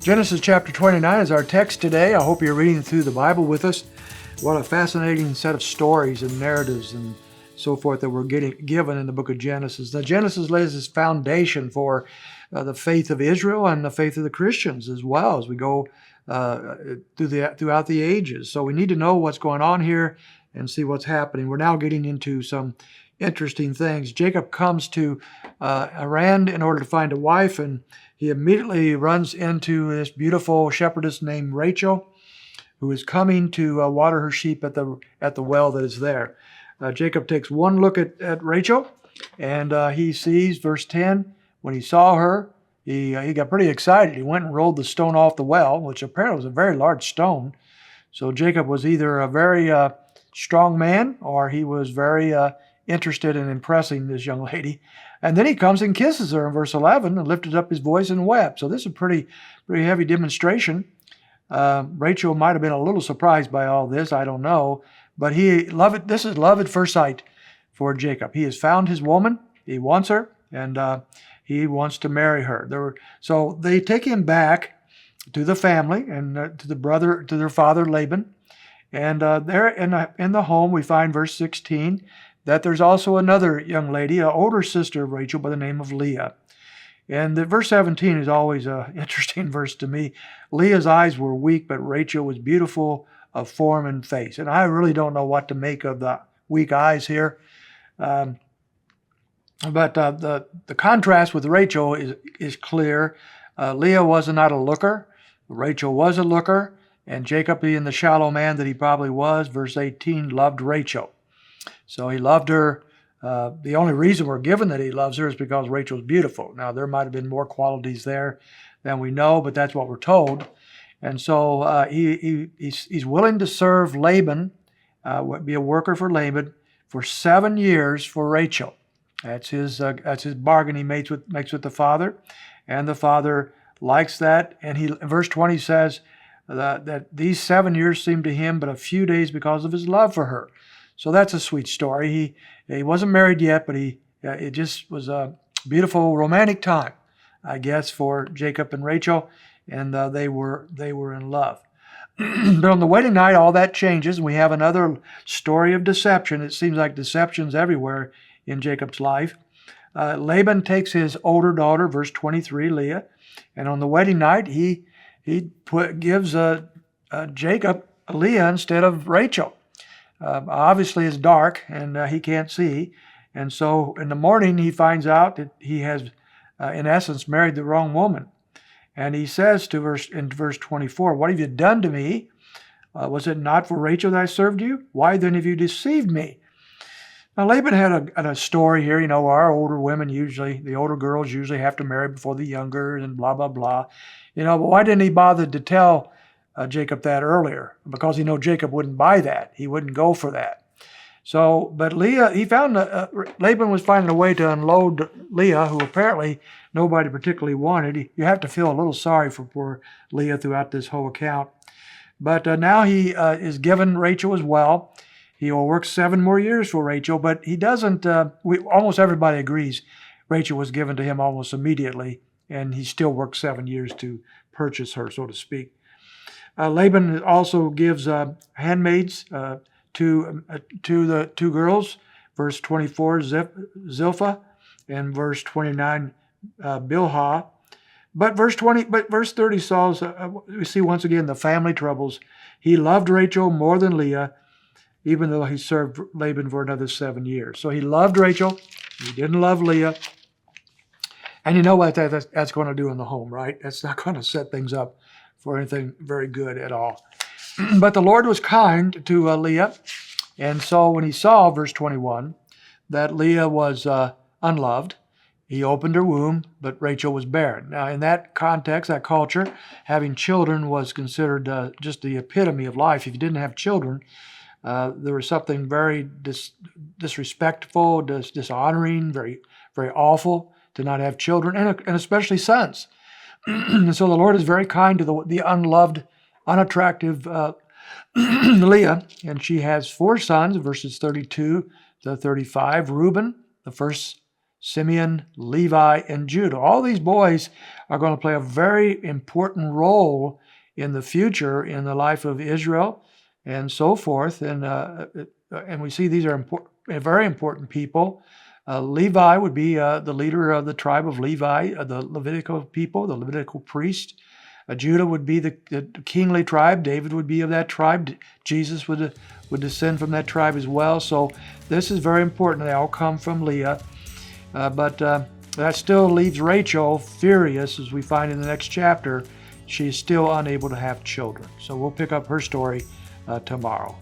Genesis chapter 29 is our text today. I hope you're reading through the Bible with us. What a fascinating set of stories and narratives and so forth that we're given in the book of Genesis. Now, Genesis lays this foundation for the faith of Israel and the faith of the Christians as well as we go throughout the ages. So we need to know what's going on here and see what's happening. We're now getting into some interesting things. Jacob comes to Haran in order to find a wife, and he immediately runs into this beautiful shepherdess named Rachel, who is coming to water her sheep at the well that is there. Jacob takes one look at Rachel, and he sees, verse 10, when he saw her, he got pretty excited. He went and rolled the stone off the well, which apparently was a very large stone. So Jacob was either a very strong man, or he was very interested in impressing this young lady. And then he comes and kisses her in verse 11 and lifted up his voice and wept. So this is a pretty heavy demonstration. Rachel might have been a little surprised by all this, I don't know. But this is love at first sight for Jacob. He has found his woman, he wants her, and he wants to marry her. So they take him back to the family and to their father Laban. And there in the home we find verse 16 that there's also another young lady, an older sister of Rachel by the name of Leah. And verse 17 is always an interesting verse to me. Leah's eyes were weak, but Rachel was beautiful of form and face. And I really don't know what to make of the weak eyes here. But the contrast with Rachel is clear. Leah was not a looker. Rachel was a looker. And Jacob, being the shallow man that he probably was, verse 18, loved Rachel. So he loved her. The only reason we're given that he loves her is because Rachel's beautiful. Now, there might have been more qualities there than we know, but that's what we're told. And so he's willing to serve Laban, be a worker for Laban, for 7 years for Rachel. That's his bargain he makes with the father, and the father likes that. And in verse 20 says that these 7 years seemed to him but a few days because of his love for her. So that's a sweet story. He wasn't married yet, but it just was a beautiful romantic time, I guess, for Jacob and Rachel, and they were in love. But on the wedding night, all that changes, and we have another story of deception. It seems like deception's everywhere in Jacob's life. Laban takes his older daughter, verse 23, Leah, and on the wedding night, he gives Jacob Leah instead of Rachel. Obviously it's dark and he can't see, and so in the morning he finds out that he has in essence married the wrong woman, and he says in verse 24, "What have you done to me? Was it not for Rachel that I served you? Why then have you deceived me?" Now Laban had a story here. Our older women the older girls usually have to marry before the younger, and blah blah blah. But why didn't he bother to tell Jacob that earlier? Because he knew Jacob wouldn't buy that. He wouldn't go for that. So, but Leah, Laban was finding a way to unload Leah, who apparently nobody particularly wanted. You have to feel a little sorry for poor Leah throughout this whole account. But now he is given Rachel as well. He will work 7 more years for Rachel, but he doesn't, almost everybody agrees Rachel was given to him almost immediately, and he still worked 7 years to purchase her, so to speak. Laban also gives handmaids to the 2 girls, verse 24, Zilpah, and verse 29, Bilhah. But verse 30 we see once again the family troubles. He loved Rachel more than Leah, even though he served Laban for another 7 years. So he loved Rachel, he didn't love Leah. And you know what that's going to do in the home, right? That's not going to set things up for anything very good at all. But the Lord was kind to Leah, and so when he saw, verse 21, that Leah was unloved, he opened her womb, but Rachel was barren. Now, in that context, that culture, having children was considered just the epitome of life. If you didn't have children, there was something very disrespectful, dishonoring, very, very awful to not have children, and especially sons. And so the Lord is very kind to the unloved, unattractive Leah, and she has 4 sons, verses 32 to 35. Reuben, the first Simeon, Levi, and Judah. All these boys are going to play a very important role in the future in the life of Israel and so forth. And we see these are very important people. Levi would be the leader of the tribe of Levi, the Levitical people, the Levitical priest. Judah would be the kingly tribe. David would be of that tribe. Jesus would descend from that tribe as well. So this is very important. They all come from Leah. But that still leaves Rachel furious, as we find in the next chapter. She's still unable to have children. So we'll pick up her story tomorrow.